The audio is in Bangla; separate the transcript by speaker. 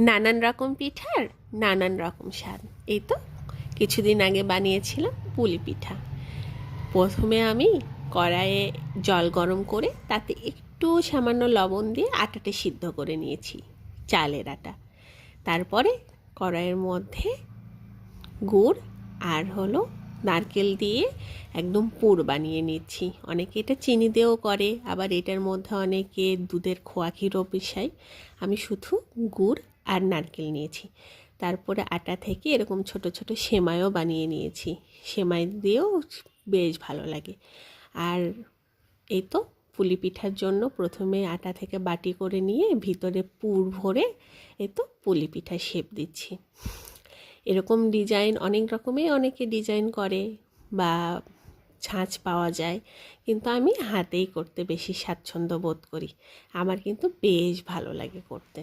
Speaker 1: নানান রকম পিঠার নানান রকম স্বাদ। এই তো কিছুদিন আগে বানিয়েছিলাম পুলি পিঠা। প্রথমে আমি কড়াইয়ে জল গরম করে তাতে একটু সামান্য লবণ দিয়ে আটাটা সিদ্ধ করে নিয়েছি, চালের আটা। তারপরে কড়াইয়ের মধ্যে গুড় আর নারকেল দিয়ে একদম পুর বানিয়ে নিচ্ছি। অনেকে এটা চিনি দিয়েও করে, আবার এটার মধ্যে অনেকে দুধের খোয়া ক্ষীরও মিশায়। আমি শুধু গুড় আর নারকেল নিয়েছি। তারপরে আটা থেকে এরকম ছোট ছোট সেমাইও বানিয়ে নিয়েছি। সেমাই দিয়েও বেশ ভালো লাগে। আর এই তো পুলি পিঠার জন্য প্রথমে আটা থেকে বাটি করে নিয়ে ভিতরে পুর ভরে এই তো পুলি পিঠার শেপ দিচ্ছি। এরকম ডিজাইন অনেক রকমের অনেকে ডিজাইন করে বা ছাঁচ পাওয়া যায়, কিন্তু আমি হাতেই করতে বেশি স্বাচ্ছন্দ্য বোধ করি। আমার কিন্তু বেশ ভালো লাগে করতে।